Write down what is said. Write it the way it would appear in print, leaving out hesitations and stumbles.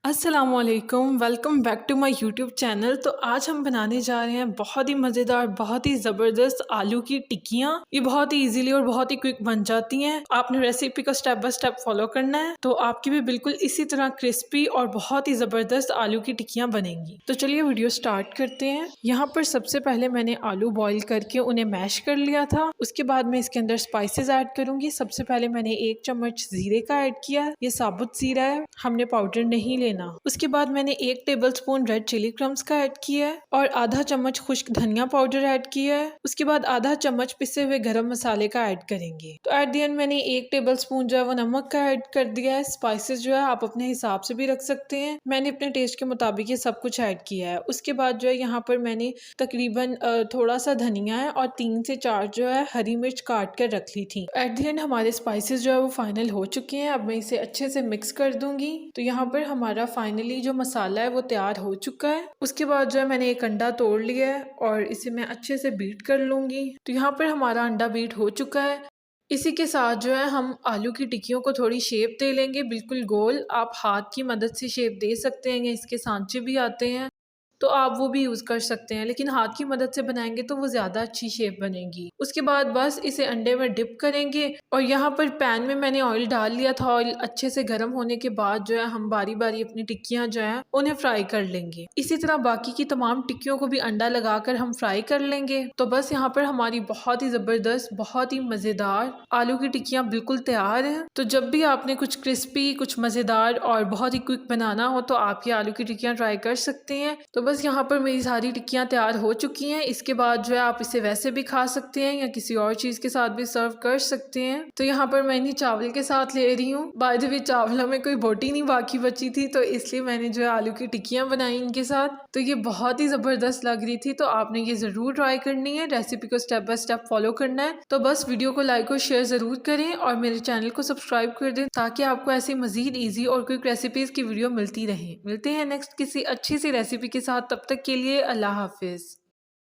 अस्सलामुअलैकुम, welcome back to my YouTube channel. तो आज हम बनाने जा रहे हैं बहुत ही मज़ेदार, बहुत ही ज़बरदस्त आलू की टिक्कियाँ। ये बहुत ही इजीली और बहुत ही क्विक बन जाती हैं। आपने रेसिपी को स्टेप बाय स्टेप फॉलो करना है तो आपकी भी बिल्कुल इसी तरह क्रिस्पी और बहुत ही ज़बरदस्त आलू की टिक्कियाँ बनेंगी। तो चलिए वीडियो स्टार्ट करते हैं। यहाँ पर सबसे पहले मैंने आलू बॉईल करके उन्हें मैश कर लिया था। उसके बाद मैं इसके अंदर स्पाइसेस ऐड करूँगी। सबसे पहले मैंने 1 चम्मच ज़ीरे का ऐड किया। ये साबुत ज़ीरा है, हमने पाउडर नहीं लेना। उसके बाद मैंने 1 टेबलस्पून रेड चिली क्रम्स का ऐड किया है और आधा चम्मच खुश्क धनिया पाउडर ऐड किया है। उसके बाद आधा चम्मच पिसे हुए गरम मसाले का ऐड करेंगे। तो एट द एंड मैंने 1 टेबलस्पून जो है वो नमक का ऐड कर दिया है। स्पाइसेस जो है आप अपने हिसाब से भी रख सकते हैं, मैंने अपने टेस्ट के मुताबिक ये सब कुछ ऐड किया है। उसके बाद जो है यहाँ पर मैंने तकरीबन थोड़ा सा धनिया है और 3 से 4 जो है हरी मिर्च काट कर रख ली थी। एट द एंड हमारे स्पाइसेस जो है वो फाइनल हो चुके हैं। अब मैं इसे अच्छे से मिक्स कर दूंगी। तो यहाँ पर हमारा फाइनली जो मसाला है वो तैयार हो चुका है। उसके बाद जो है मैंने एक अंडा तोड़ लिया है और इसे मैं अच्छे से बीट कर लूंगी। तो यहाँ पर हमारा अंडा बीट हो चुका है। इसी के साथ जो है हम आलू की टिक्कियों को थोड़ी शेप दे लेंगे, बिल्कुल गोल। आप हाथ की मदद से शेप दे सकते हैं या इसके सांचे भी आते हैं तो आप वो भी यूज़ कर सकते हैं, लेकिन हाथ की मदद से बनाएंगे तो वो ज़्यादा अच्छी शेप बनेगी। उसके बाद बस इसे अंडे में डिप करेंगे और यहाँ पर पैन में मैंने ऑयल डाल लिया था। ऑयल अच्छे से गर्म होने के बाद जो है हम बारी बारी अपनी टिक्कियाँ जो हैं उन्हें फ्राई कर लेंगे। इसी तरह बाकी की तमाम टिक्कियों को भी अंडा लगाकर हम फ्राई कर लेंगे। तो बस यहाँ पर हमारी बहुत ही ज़बरदस्त, बहुत ही मज़ेदार आलू की टिक्कियाँ बिल्कुल तैयार हैं। तो जब भी आपने कुछ क्रिस्पी, कुछ मज़ेदार और बहुत ही क्विक बनाना हो तो आप ये आलू की टिक्कियाँ ट्राई कर सकते हैं। तो बस यहाँ पर मेरी सारी टिक्कियाँ तैयार हो चुकी हैं। इसके बाद जो है आप इसे वैसे भी खा सकते हैं या किसी और चीज़ के साथ भी सर्व कर सकते हैं। तो यहाँ पर मैं इन्हीं चावल के साथ ले रही हूँ। बाय द वे चावलों में कोई बोटी नहीं बाकी बची थी तो इसलिए मैंने जो है आलू की टिक्कियाँ बनाई इनके साथ। तो ये बहुत ही ज़बरदस्त लग रही थी। तो आपने ये ज़रूर ट्राई करनी है, रेसिपी को स्टेप बाय स्टेप फॉलो करना है। तो बस वीडियो को लाइक और शेयर ज़रूर करें और मेरे चैनल को सब्सक्राइब कर दें ताकि आपको ऐसी मज़ीद ईजी और क्विक रेसिपीज़ की वीडियो मिलती रहे। मिलते हैं नेक्स्ट किसी अच्छी सी रेसिपी के साथ। तब तक के लिए अल्लाह हाफिज़।